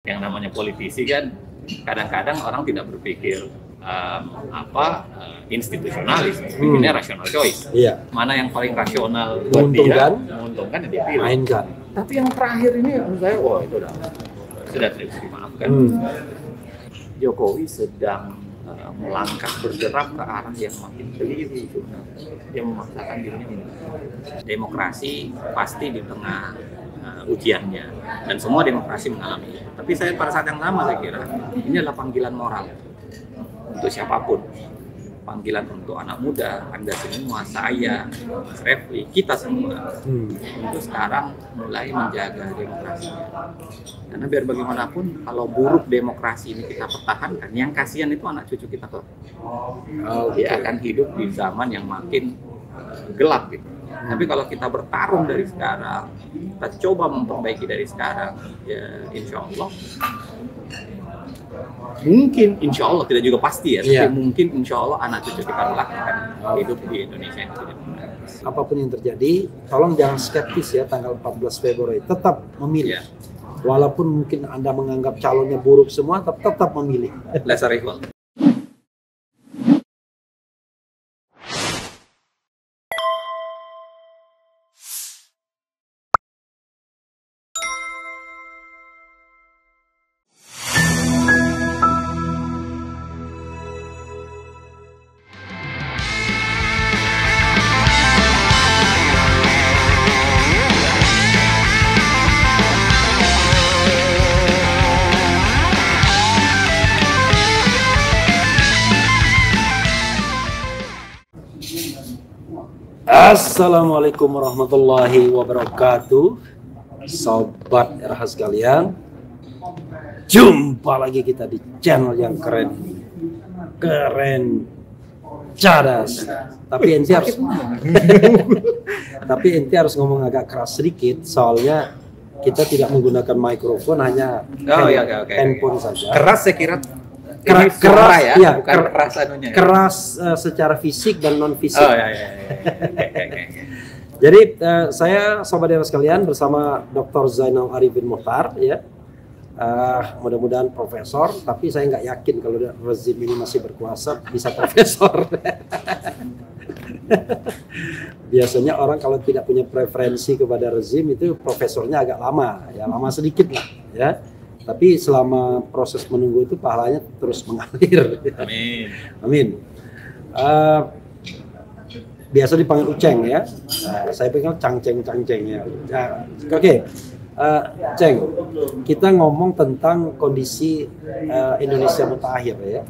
Yang namanya politisi kan kadang-kadang orang tidak berpikir institusionalis, pikirnya rational choice. Iya. Mana yang paling rasional buat dia, menguntungkan ya dia pilih. Mainkan. Tapi yang terakhir ini menurut saya, wah itu sudah tidak bisa dimaafkan. Jokowi sedang melangkah bergerak ke arah yang makin keliru. Dia memaksakan dirinya demokrasi pasti di tengah ujiannya, dan semua demokrasi mengalami. Tapi saya pada saat yang sama saya kira ini adalah panggilan moral untuk siapapun, panggilan untuk anak muda, Anda semua, saya, Mas Refli, kita semua untuk sekarang mulai menjaga demokrasinya. Karena biar bagaimanapun kalau buruk demokrasi ini kita pertahankan, yang kasihan itu anak cucu kita kok. Dia akan hidup di zaman yang makin gelap gitu. Tapi kalau kita bertarung dari sekarang, kita coba memperbaiki dari sekarang, ya insya Allah mungkin, insya Allah tidak juga pasti ya, tapi mungkin insya Allah anak cucu kita akan hidup di Indonesia yang tidak demokratis. Apapun yang terjadi, tolong jangan skeptis ya tanggal 14 Februari, tetap memilih. Walaupun mungkin Anda menganggap calonnya buruk semua, tetap memilih. Lesser evil. Assalamualaikum warahmatullahi wabarakatuh, sobat RH sekalian. Jumpa lagi kita di channel yang keren cadas. Tapi ente harus ngomong agak keras sedikit, soalnya kita tidak menggunakan mikrofon, hanya handphone saja. Keras saya kira. Keras ya, bukan keras anunya. Keras secara fisik dan non fisik. Jadi saya sobat RH sekalian bersama Dr. Zainal Arifin Muhtar ya. Mudah-mudahan profesor, tapi saya nggak yakin kalau rezim ini masih berkuasa bisa profesor. Biasanya orang kalau tidak punya preferensi kepada rezim itu profesornya agak lama, ya lama sedikit lah ya. Tapi selama proses menunggu itu pahalanya terus mengalir. Amin. Amin. Biasa dipanggil Uceng ya. Saya panggil Cangceng ya. Oke. Ceng, kita ngomong tentang kondisi Indonesia mutakhir ya.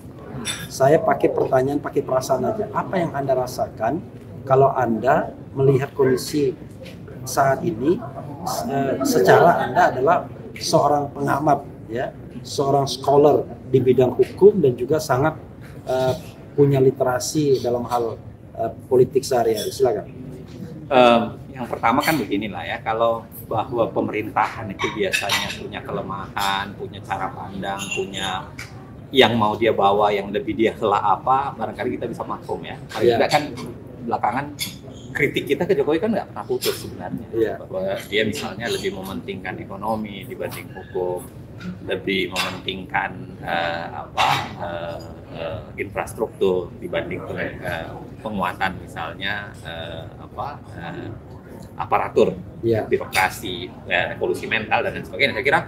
Saya pakai pertanyaan, pakai perasaan aja. Apa yang Anda rasakan kalau Anda melihat kondisi saat ini? Secara Anda adalah seorang pengamat ya, seorang scholar di bidang hukum dan juga sangat punya literasi dalam hal politik sehari-hari. Silakan. Yang pertama kan beginilah ya, kalau bahwa pemerintahan itu biasanya punya kelemahan, punya cara pandang, punya yang mau dia bawa, yang lebih dia hela apa, barangkali kita bisa maklum ya. Paling tidak kan belakangan kritik kita ke Jokowi kan nggak pernah putus sebenarnya, bahwa dia misalnya lebih mementingkan ekonomi dibanding hukum, lebih mementingkan infrastruktur dibanding penguatan misalnya aparatur, birokrasi, revolusi mental dan lain sebagainya. Saya kira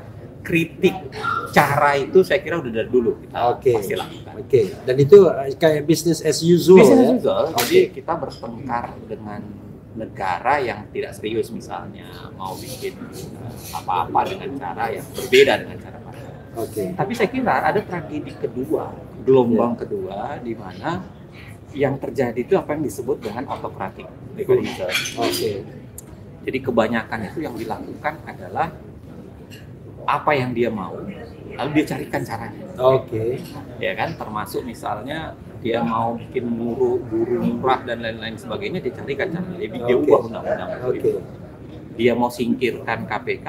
kritik cara itu saya kira udah dari dulu kita pasti lakukan. Dan itu kayak business as usual. Jadi kita bertengkar dengan negara yang tidak serius misalnya mau bikin apa-apa dengan cara yang berbeda dengan cara pandang. Tapi saya kira ada tragedi kedua, gelombang kedua di mana yang terjadi itu apa yang disebut dengan autokratik. Jadi kebanyakan itu yang dilakukan adalah apa yang dia mau, lalu dia carikan caranya. Ya kan, termasuk misalnya dia mau bikin guru murah dan lain-lain sebagainya, dia carikan caranya. Dia ubah undang-undang. Dia mau singkirkan KPK,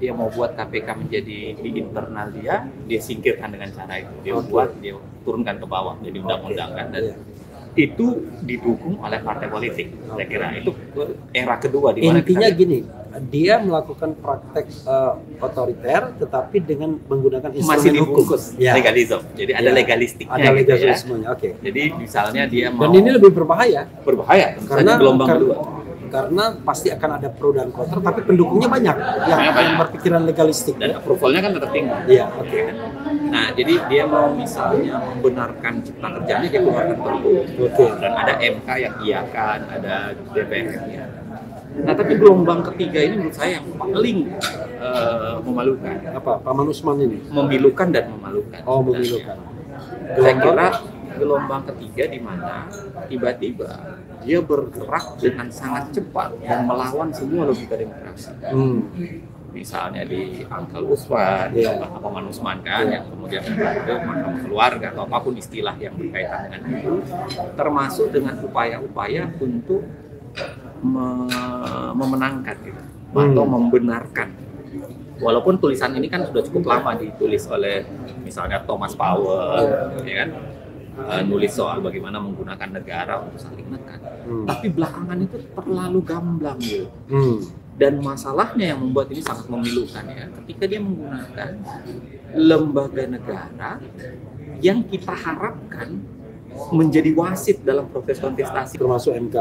dia mau buat KPK menjadi di internal dia singkirkan dengan cara itu. Dia buat, dia turunkan ke bawah jadi undang-undang kan. Dan itu didukung oleh partai politik. Saya kira itu era kedua di mana intinya gini, dia melakukan praktek otoriter, tetapi dengan menggunakan Masih instrumen hukum. dibungkus Ya. legalisme. Jadi ada Ya. legalistiknya Ada gitu ya. legalismenya, oke. Jadi misalnya dia mau Dan ini lebih berbahaya berbahaya tentu karena saja gelombang kedua. karena pasti akan ada pro dan kontra, tapi pendukungnya banyak yang berpikiran legalistik. Dan approval-nya kan tetap tinggi. Iya, oke. Nah, jadi dia mau misalnya membenarkan cipta kerjanya, dia keluarkan perpu. Oke. Dan ada MK yang iakan, ada DPR-nya. Nah, tapi gelombang ketiga ini menurut saya yang paling memalukan. Apa? Pak Manusman ini? Memilukan dan memalukan. Oh, memilukan. Saya kira gelombang ketiga di mana tiba-tiba dia bergerak dengan sangat cepat dan melawan semua logika demokrasi. Misalnya di Uncle Usman, Pak Manusman kan, yang kemudian ke mahkamah keluarga atau apapun istilah yang berkaitan dengan itu, termasuk dengan upaya-upaya untuk memenangkan gitu, atau membenarkan. Walaupun tulisan ini kan sudah cukup lama ditulis oleh misalnya Thomas Powell, ya kan, nulis soal bagaimana menggunakan negara untuk saling menekan. Tapi belakangan itu terlalu gamblang gitu. Dan masalahnya yang membuat ini sangat memilukan ya, ketika dia menggunakan lembaga negara yang kita harapkan menjadi wasit dalam proses kontestasi, Termasuk MK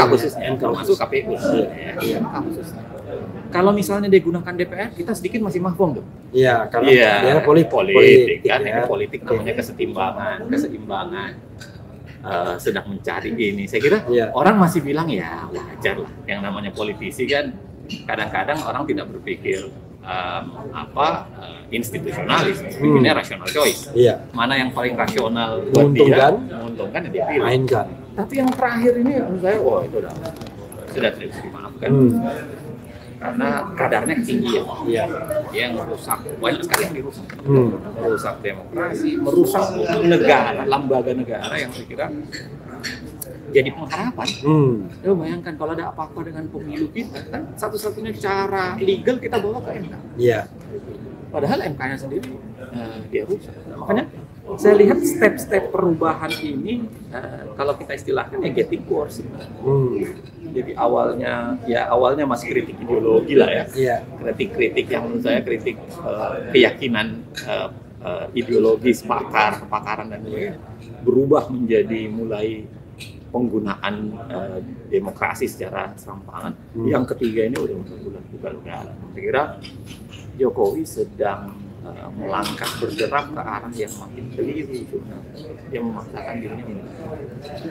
khususnya, termasuk KPU, MK khususnya. Kalau misalnya digunakan DPR, kita sedikit masih mahfum tuh. Iya, karena dia politik kan, ya. ini politik namanya keseimbangan. Sedang mencari ini. Saya kira orang masih bilang ya wajar lah. Yang namanya politisi kan kadang-kadang orang tidak berpikir institusionalis, pikirnya rational choice. Iya. Mana yang paling rasional buat dia, menguntungkan ya dia pilih. Mainkan. Tapi yang terakhir ini menurut saya, wah itu sudah tidak bisa dimaafkan. Karena kadarnya ketinggian. Iya. Dia yang merusak, banyak sekali yang dirusak. Merusak demokrasi, merusak negara, lembaga negara yang saya kira jadi pengharapan. Coba bayangkan kalau ada apa-apa dengan pemilu kita, kan satu-satunya cara legal kita bawa ke MK. Iya. Padahal MK-nya sendiri dia rusak. Makanya saya lihat step-step perubahan ini kalau kita istilahkan ya getting worse. Jadi awalnya masih kritik ideologi lah ya. Iya. Kritik yang menurut saya kritik keyakinan ideologis, kepakaran dan lain-lain, berubah menjadi mulai penggunaan demokrasi secara serampangan. Yang ketiga ini udah ugal-ugalan. Saya kira Jokowi sedang melangkah bergerak ke arah yang makin keliru. Dia memaksakan dirinya mundur.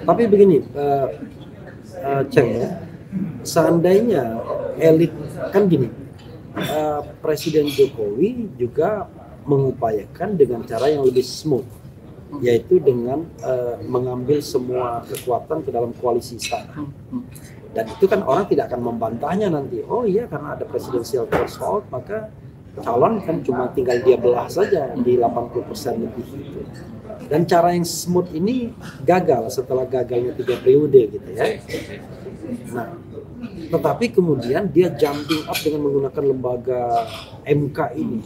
Tapi begini, Ceng ya, seandainya elit kan gini, Presiden Jokowi juga mengupayakan dengan cara yang lebih smooth, yaitu dengan mengambil semua kekuatan ke dalam koalisi istana. Dan itu kan orang tidak akan membantahnya nanti. Oh iya, karena ada presidensial threshold, maka calon kan cuma tinggal dia belah saja di 80% lebih itu. Dan cara yang smooth ini gagal setelah gagalnya 3 periode gitu ya. Nah, tetapi kemudian dia jumping up dengan menggunakan lembaga MK ini.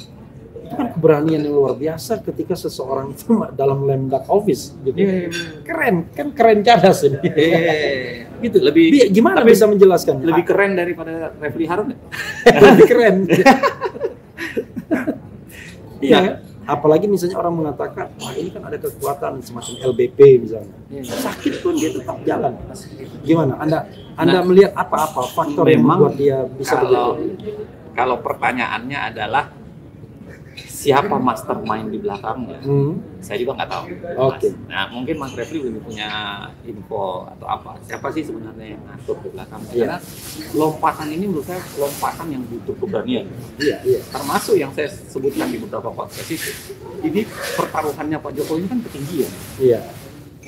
Itu kan keberanian yang luar biasa ketika seseorang itu dalam lemdak office gitu. Keren cadas ini. Gitu. Gimana bisa menjelaskan? Lebih keren daripada Refli Harun. Lebih keren. Iya. Apalagi misalnya orang mengatakan, wah ini kan ada kekuatan semacam LBP misalnya. Sakit pun dia tetap jalan. Gimana? Anda melihat apa faktor yang membuat dia bisa begitu? Kalau pertanyaannya adalah siapa mastermind di belakangnya, saya juga nggak tahu. Oke. Nah, mungkin Mas Refli lebih punya info atau apa. Siapa sih sebenarnya yang ngatur di belakang? Karena lompatan ini menurut saya lompatan yang butuh keberanian. Iya. Termasuk yang saya sebutkan di beberapa podcast itu. Ini pertaruhannya Pak Jokowi ini kan ketinggian. Iya.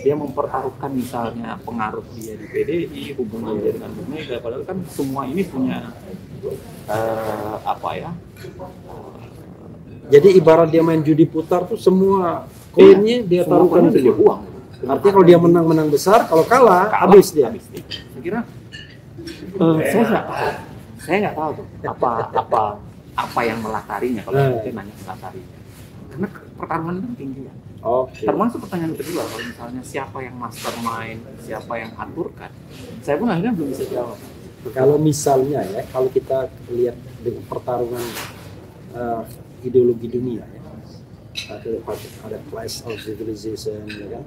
Dia mempertaruhkan misalnya pengaruh dia di PDI, hubungan dia dengan Bu Mega, padahal kan semua ini punya jadi ibarat dia main judi putar tuh semua koinnya dia taruhkan dia uang. Artinya kalau dia menang besar, kalau kalah habis dia. Saya kira saya nggak tahu tuh apa yang melatarinya kalau kita nanya melatarinya. Karena pertarungan itu tinggi ya. Termasuk pertanyaan kedua, kalau misalnya siapa yang mastermind, siapa yang aturkan, saya pun akhirnya belum bisa jawab. Kalau misalnya ya, kalau kita lihat dengan pertarungan ideologi dunia ya, ada clash of civilization, ya kan?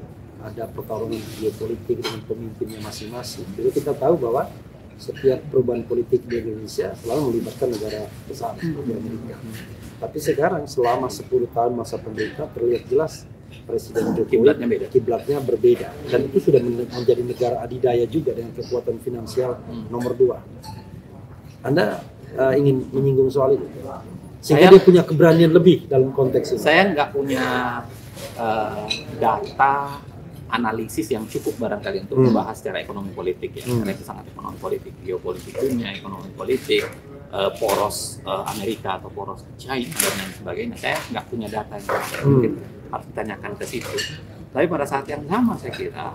Ada pertarungan geopolitik dengan pemimpinnya masing-masing. Jadi kita tahu bahwa setiap perubahan politik di Indonesia selalu melibatkan negara besar seperti Amerika. Tapi sekarang selama 10 tahun masa pemerintah terlihat jelas Presiden Jokowi kiblatnya berbeda, dan itu sudah menjadi negara adidaya juga dengan kekuatan finansial nomor 2. Anda ingin menyinggung soal itu? Sehingga dia punya keberanian lebih dalam konteks ini. Saya nggak punya data analisis yang cukup barangkali untuk membahas secara ekonomi politik ya, karena itu sangat ekonomi politik, geopolitik dunia, ekonomi politik, poros Amerika atau poros China dan lain sebagainya. Saya nggak punya data yang mungkin harus ditanyakan ke situ. Tapi pada saat yang sama saya kira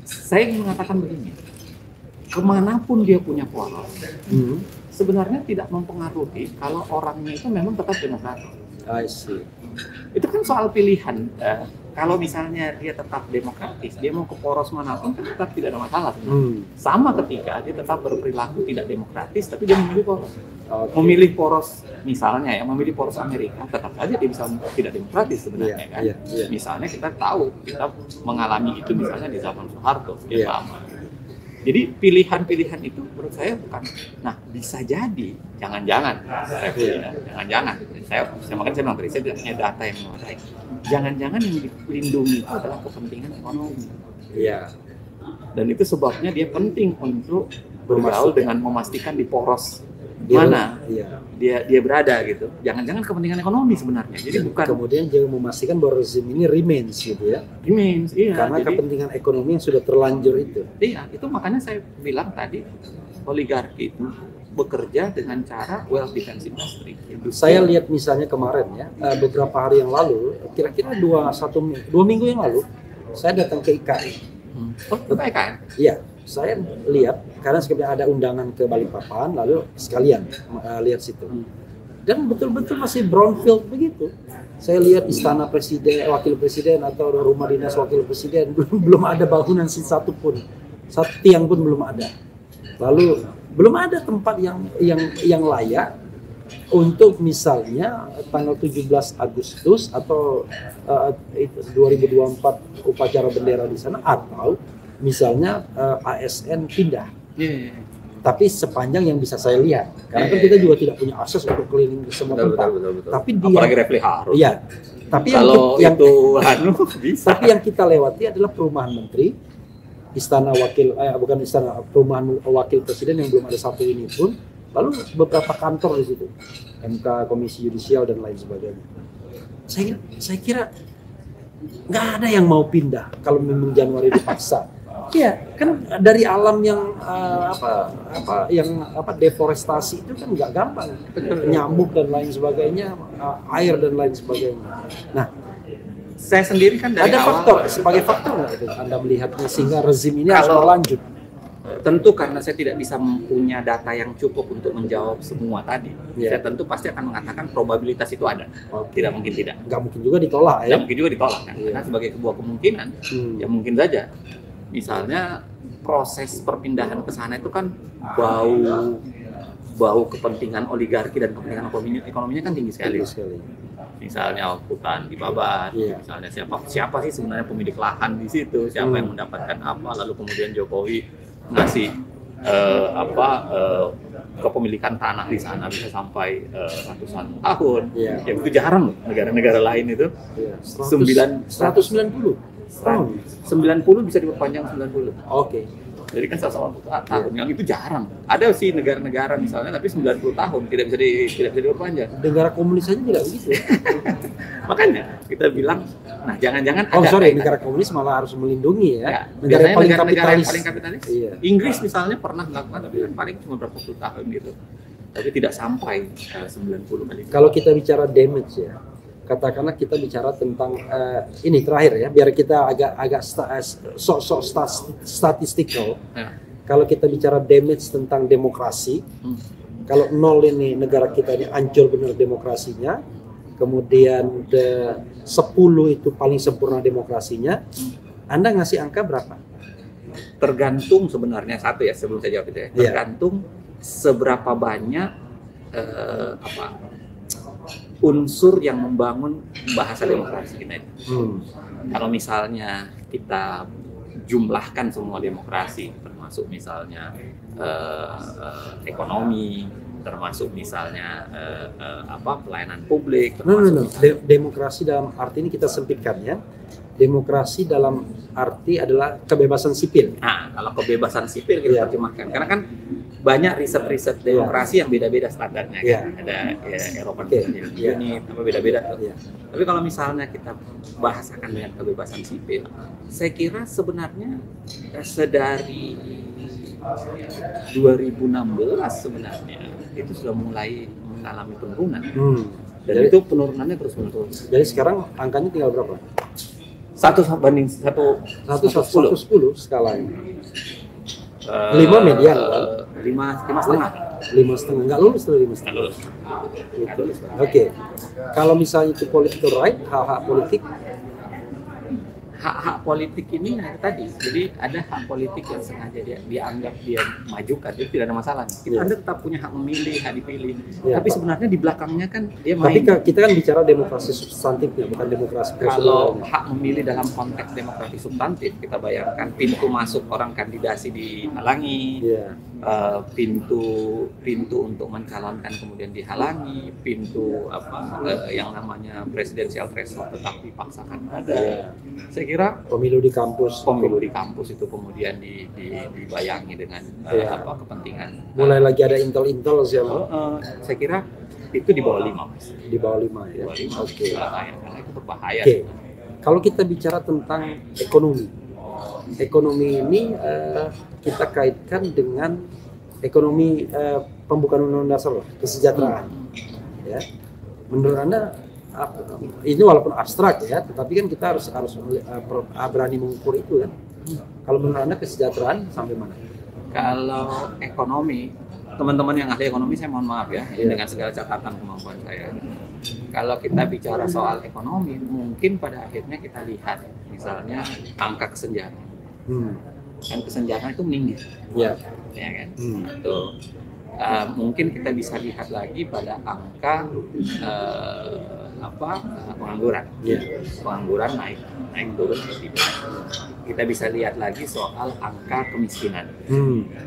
saya ingin mengatakan begini, kemanapun dia punya poros, sebenarnya tidak mempengaruhi kalau orangnya itu memang tetap demokratis. I see. Itu kan soal pilihan. Kalau misalnya dia tetap demokratis, dia mau ke poros manapun kan tetap tidak ada masalah. Sama ketika dia tetap berperilaku tidak demokratis, tapi dia memilih poros. Memilih poros, misalnya ya, memilih poros Amerika, tetap saja dia bisa tidak demokratis sebenarnya kan. Misalnya kita tahu, kita mengalami itu misalnya di zaman Soeharto, lama. Jadi pilihan-pilihan itu menurut saya bukan. Nah, bisa jadi, jangan-jangan, saya bilang tadi, saya tidak punya data yang memadai. Jangan-jangan yang dilindungi itu adalah kepentingan ekonomi. Iya. Dan itu sebabnya dia penting untuk bergaul dengan memastikan di poros mana dia berada gitu. Jangan-jangan kepentingan ekonomi sebenarnya. Jadi bukan. Kemudian jangan memastikan bahwa rezim ini remains gitu ya. Remains, iya. Karena jadi, kepentingan ekonomi yang sudah terlanjur itu. Iya, itu makanya saya bilang tadi oligarki itu bekerja dengan cara wealth defense industry. Saya lihat misalnya kemarin ya, beberapa hari yang lalu, kira-kira 2 minggu yang lalu, saya datang ke IKN. Oh, ke IKN? Iya, saya lihat karena sebenarnya ada undangan ke Balikpapan, lalu sekalian lihat situ. Dan betul-betul masih brownfield begitu. Saya lihat istana presiden, wakil presiden atau rumah dinas wakil presiden belum ada bangunan satu pun, satu tiang pun belum ada. Lalu belum ada tempat yang layak untuk misalnya tanggal 17 Agustus atau 2024 upacara bendera di sana, atau misalnya ASN pindah. Tapi sepanjang yang bisa saya lihat, karena kan kita juga tidak punya akses untuk keliling ke semua tempat. Betul. Tapi apalagi Refli harus. Iya. Tapi kalau bisa. Tapi yang kita lewati adalah perumahan menteri, istana wakil, bukan istana, perumahan wakil presiden yang belum ada satu ini pun, lalu beberapa kantor di situ, MK, Komisi Yudisial dan lain sebagainya. Saya kira nggak ada yang mau pindah kalau memang Januari dipaksa. Iya, kan dari alam yang deforestasi itu kan nggak gampang, nyamuk dan lain sebagainya, air dan lain sebagainya. Nah, saya sendiri kan dari ada awal, faktor sebagai faktor nggak itu Anda melihatnya sehingga rezim ini harus berlanjut? Tentu karena saya tidak bisa mempunyai data yang cukup untuk menjawab semua tadi. Saya tentu pasti akan mengatakan probabilitas itu ada. Tidak mungkin tidak. Nggak mungkin juga ditolak ya? Nggak mungkin juga ditolak kan? Karena sebagai sebuah kemungkinan, ya mungkin saja. Misalnya proses perpindahan ke sana itu kan bau kepentingan oligarki dan kepentingan ekonominya kan tinggi sekali. Misalnya hutan dibabat, misalnya siapa sih sebenarnya pemilik lahan di situ, siapa yang mendapatkan apa, lalu kemudian Jokowi ngasih kepemilikan tanah di sana bisa sampai ratusan tahun. Ya itu jarang loh, negara-negara lain itu. 190 bisa diperpanjang 90. Oke. Jadi kan 180 tahun, yang itu jarang. Ada sih negara-negara misalnya, tapi 90 tahun tidak bisa diperpanjang. Negara komunis saja tidak begitu. Makanya kita bilang, nah jangan-jangan negara komunis malah harus melindungi ya. Negara yang paling kapitalis. Iya. Inggris misalnya pernah melakukan, tapi paling cuma berapa puluh tahun gitu. Tapi tidak sampai 90 kali. Kalau kita bicara damage ya, katakanlah kita bicara tentang ini terakhir ya, biar kita agak sok statistikal. Kalau kita bicara damage tentang demokrasi, kalau 0 ini negara kita ini hancur benar demokrasinya, kemudian 10 itu paling sempurna demokrasinya, Anda ngasih angka berapa? tergantung sebenarnya satu ya sebelum saya jawab itu ya. Tergantung seberapa banyak unsur yang membangun bahasa demokrasi kita itu. Kalau misalnya kita jumlahkan semua demokrasi, termasuk misalnya ekonomi, termasuk misalnya pelayanan publik, termasuk demokrasi dalam arti ini kita sempitkan ya. Demokrasi dalam arti adalah kebebasan sipil. Nah, kalau kebebasan sipil kita terjemahkan, karena kan banyak riset-riset demokrasi yang beda-beda standarnya kan. Ada Eropa Unit, beda-beda. Tapi kalau misalnya kita bahasakan dengan kebebasan sipil, saya kira sebenarnya sedari 2016 sebenarnya itu sudah mulai mengalami penurunan. Dan jadi, itu penurunannya terus menerus. Jadi sekarang angkanya tinggal berapa? 1 banding 110 skalanya. 5 median kan? 5,5. Nggak lulus tuh 5,5. Oke. Kalau misalnya itu political right, hak-hak politik, hak-hak politik ini tadi, jadi ada hak politik yang sengaja dianggap dia majukan, itu tidak ada masalah. Anda tetap punya hak memilih, hak dipilih. Tapi sebenarnya di belakangnya kan dia main. Tapi kita kan bicara demokrasi substantifnya, bukan demokrasi prosedural. Kalau hak memilih dalam konteks demokrasi substantif, kita bayangkan pintu masuk orang kandidasi dihalangi, pintu untuk mencalonkan kemudian dihalangi, pintu yang namanya presidensial threshold tetap dipaksakan ada. Saya kira pemilu di kampus itu kemudian dibayangi dengan kepentingan. Mulai lagi ada intel saya kira itu di bawah 5, Mas. Di bawah 5 ya. Oke. Karena itu berbahaya. Kalau kita bicara tentang ekonomi ini kita kaitkan dengan ekonomi pembukaan undang-undang dasar kesejahteraan. Ya. Menurut Anda ini walaupun abstrak ya, tetapi kan kita harus berani mengukur itu kan. Kalau menurut Anda kesejahteraan sampai mana? Kalau ekonomi, teman-teman yang ahli ekonomi saya mohon maaf ya, dengan segala catatan kemampuan saya. Kalau kita bicara soal ekonomi, mungkin pada akhirnya kita lihat misalnya angka kesenjangan. Kan kesenjangan itu meninggi. Ya kan? Tuh. Mungkin kita bisa lihat lagi pada angka pengangguran. Pengangguran naik turun tidak. Kita bisa lihat lagi soal angka kemiskinan.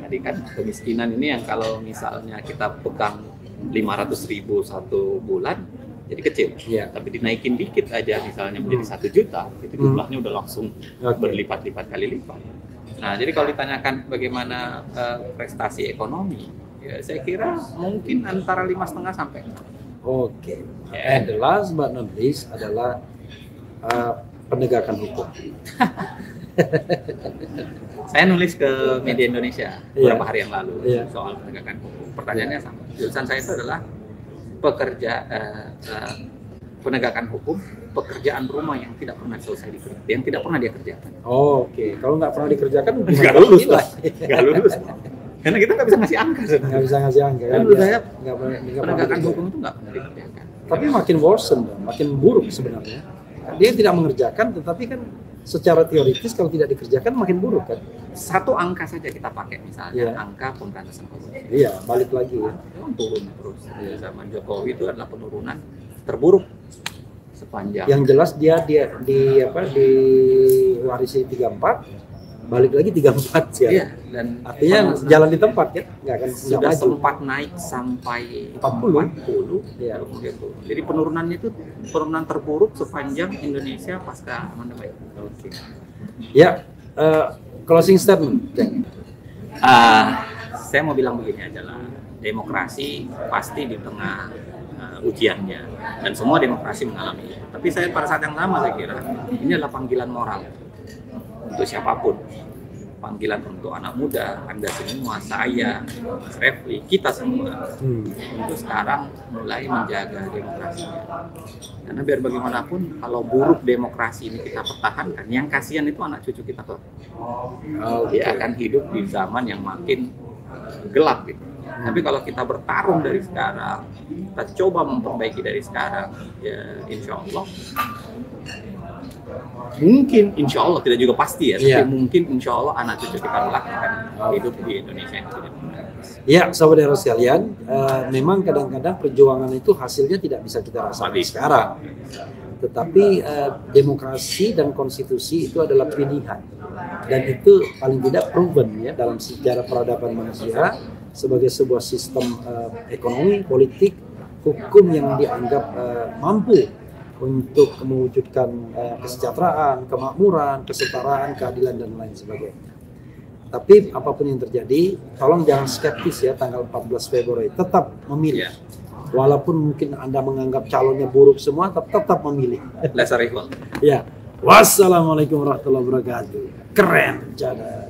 Tadi kan kemiskinan ini yang kalau misalnya kita pegang 500.000 satu bulan jadi kecil, tapi dinaikin dikit aja misalnya menjadi 1 juta, itu jumlahnya udah langsung berlipat-lipat kali lipat. Nah, jadi kalau ditanyakan bagaimana prestasi ekonomi, ya saya kira mungkin antara 5,5 sampai 6. Oke. And the last but not least adalah penegakan hukum. Saya nulis ke media Indonesia beberapa hari yang lalu soal penegakan hukum. Pertanyaannya sama. Jurusan saya itu adalah penegakan hukum, pekerjaan rumah yang tidak pernah selesai dikerjakan, yang tidak pernah dia kerjakan. Oke. Kalau nggak pernah dikerjakan, nggak lulus lah. Nggak lulus. Karena kita nggak bisa ngasih angka. Nggak bisa ngasih angka. Kan menurut saya penegakan hukum itu nggak pernah dikerjakan. Tapi makin worsen, makin buruk sebenarnya. Dia tidak mengerjakan, tetapi kan secara teoritis kalau tidak dikerjakan makin buruk kan. Satu angka saja kita pakai misalnya angka pemberantasan korupsi. Iya, balik lagi ya. Turun terus. Zaman Jokowi itu adalah penurunan terburuk sepanjang. Yang jelas dia diwarisi 34, balik lagi 34 ya. Iya, dan artinya jalan di tempat ya, nggak akan sudah sempat naik sampai 40 ya. Jadi penurunannya itu penurunan terburuk sepanjang Indonesia pasca amandemen. Oke. Ya, closing statement. Saya mau bilang begini aja lah, demokrasi pasti di tengah ujiannya dan semua demokrasi mengalami. Tapi saya pada saat yang sama saya kira ini adalah panggilan moral untuk siapapun, panggilan untuk anak muda, Anda semua, saya, Mas Refli, kita semua untuk sekarang mulai menjaga demokrasinya. Karena biar bagaimanapun kalau buruk demokrasi ini kita pertahankan, yang kasihan itu anak cucu kita tuh. Dia akan hidup di zaman yang makin gelap gitu. Tapi kalau kita bertarung dari sekarang, kita coba memperbaiki dari sekarang, ya insya Allah mungkin insya Allah, tidak juga pasti ya, tapi Iya. mungkin insya Allah anak cucu kita kelak akan hidup di Indonesia yang tidak demokratis. Ya, saudara sekalian, memang kadang-kadang perjuangan itu hasilnya tidak bisa kita rasakan Pasti. sekarang. Tetapi demokrasi dan konstitusi itu adalah pilihan, dan itu paling tidak proven ya dalam sejarah peradaban manusia sebagai sebuah sistem ekonomi, politik, hukum yang dianggap mampu untuk mewujudkan kesejahteraan, kemakmuran, kesetaraan, keadilan, dan lain sebagainya. Tapi apapun yang terjadi, tolong jangan skeptis ya tanggal 14 Februari, tetap memilih. Ya. Walaupun mungkin Anda menganggap calonnya buruk semua, tetap memilih. Lesser evil. Ya. Wassalamualaikum warahmatullahi wabarakatuh. Keren, jaga.